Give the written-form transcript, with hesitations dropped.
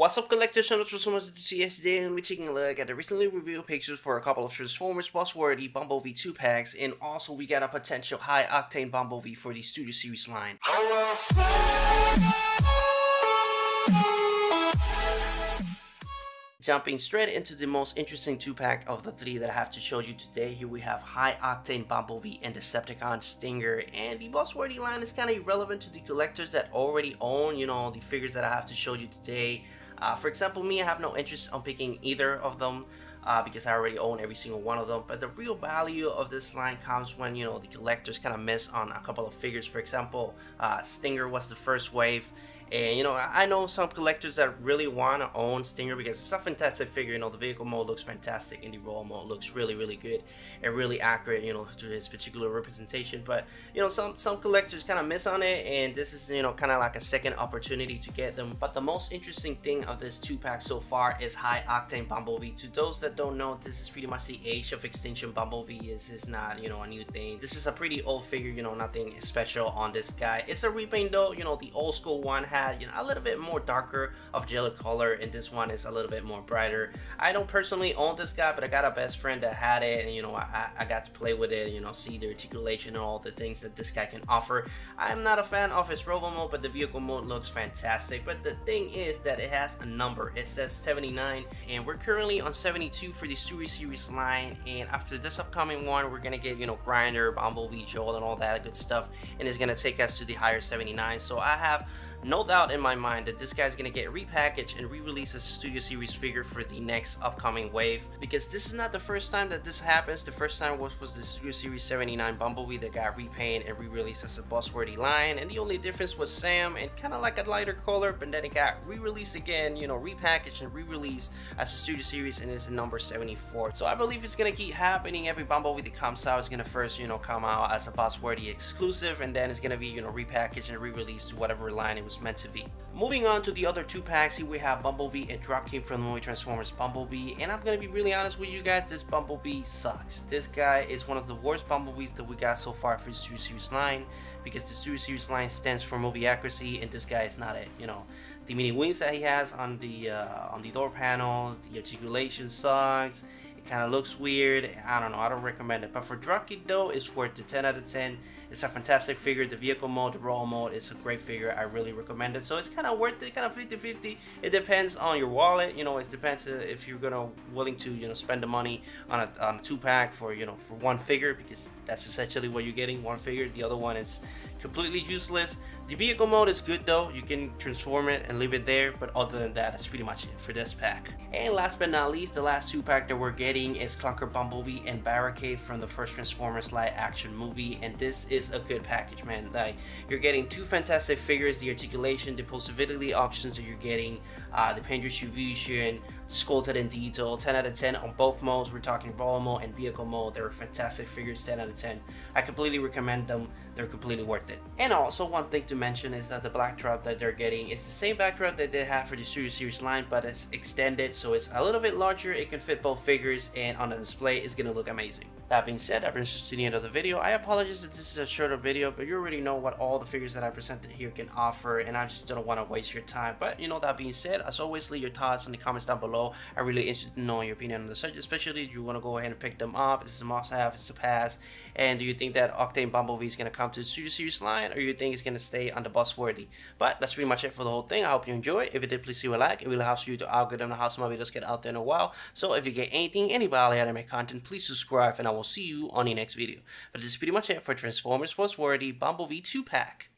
What's up, collectors and Transformers enthusiasts? Today I'm going to be taking a look at the recently revealed pictures for a couple of Transformers Buzzworthy Bumblebee 2-packs, and also we got a potential high Octane Bumblebee for the Studio Series line. Jumping straight into the most interesting 2-pack of the 3 that I have to show you today. Here we have High Octane Bumblebee and Decepticon Stinger, and the Buzzworthy line is kind of irrelevant to the collectors that already own, the figures that I have to show you today. For example, me, I have no interest on picking either of them because I already own every single one of them. But the real value of this line comes when, the collectors kind of miss on a couple of figures. For example, Stinger was the first wave. And I know some collectors that really want to own Stinger because it's a fantastic figure. The vehicle mode looks fantastic and the roll mode looks really good and really accurate, to his particular representation. But some collectors kind of miss on it, and this is kind of like a second opportunity to get them. But the most interesting thing of this 2-pack so far is High Octane Bumblebee. To those that don't know, this is pretty much the age of extinction Bumblebee. This is not a new thing. This is a pretty old figure. Nothing special on this guy. It's a repaint though. The old school one had a little bit more darker of jelly color, and this one is a little bit more brighter. I don't personally own this guy, but I got a best friend that had it, and I got to play with it, see the articulation and all the things that this guy can offer. I'm not a fan of his robo mode, but the vehicle mode looks fantastic. But the thing is that it has a number. It says 79, and we're currently on 72 for the Studio Series line. And after this upcoming one, we're gonna get Grinder, Bumblebee, Joel, and all that good stuff, and it's gonna take us to the higher 79. So I have no doubt in my mind that this guy's gonna get repackaged and re-released as a Studio Series figure for the next upcoming wave, because this is not the first time that this happens. The first time was the Studio Series 79 Bumblebee that got repainted and re-released as a Buzzworthy line, and the only difference was Sam and kind of like a lighter color, but then it got re-released again, repackaged and re-released as a Studio Series, and it's number 74. So I believe it's gonna keep happening. Every Bumblebee that comes out is gonna first come out as a Buzzworthy exclusive, and then it's gonna be repackaged and re-released to whatever line it was meant to be. Moving on to the other 2-packs, here we have Bumblebee and Dropkick from the movie Transformers Bumblebee, and I'm gonna be really honest with you guys, this Bumblebee sucks. This guy is one of the worst Bumblebees that we got so far for the Studio Series line, because the Studio Series line stands for movie accuracy, and this guy is not it. The mini wings that he has on the door panels, the articulation sucks. It kind of looks weird. I don't know. I don't recommend it. But for Dropkick though, it's worth the 10 out of 10. It's a fantastic figure. The vehicle mode, the roll mode, it's a great figure. I really recommend it. So it's kind of worth it. Kind of 50-50. It depends on your wallet. It depends if you're willing to spend the money on a 2-pack for for one figure, because that's essentially what you're getting, one figure. The other one is completely useless. The vehicle mode is good though. You can transform it and leave it there, but other than that, that's pretty much it for this pack. And last but not least, the last 2-pack that we're getting is Clunker Bumblebee and Barricade from the first Transformers live action movie, and this is a good package, man. Like, you're getting 2 fantastic figures, the articulation, the pulsatility options that you're getting, the paint distribution, sculpted in detail, 10 out of 10 on both modes. We're talking roll mode and vehicle mode. They're fantastic figures, 10 out of 10. I completely recommend them. They're completely worth it. And also, one thing to mention is that the backdrop that they're getting is the same backdrop that they have for the Studio Series line, but it's extended, so it's a little bit larger. It can fit both figures, and on the display it's gonna look amazing. That being said, that brings us to the end of the video. I apologize that this is a shorter video, but you already know what all the figures that I presented here can offer, and I just don't want to waste your time. But that being said, as always, leave your thoughts in the comments down below. I'm really interested to know your opinion on the subject, especially if you want to go ahead and pick them up. This is a must-have, it's a pass. And do you think that Octane Bumblebee is going to come to the Studio Series line, or you think it's going to stay on the Buzzworthy? But that's pretty much it for the whole thing. I hope you enjoy. If you did, please leave a like. It really helps you to algorithm how some of my videos get out there in a while. So if you get any value out of my content, please subscribe, and I will see you on the next video. But this is pretty much it for Transformers Buzzworthy Bumblebee 2-pack.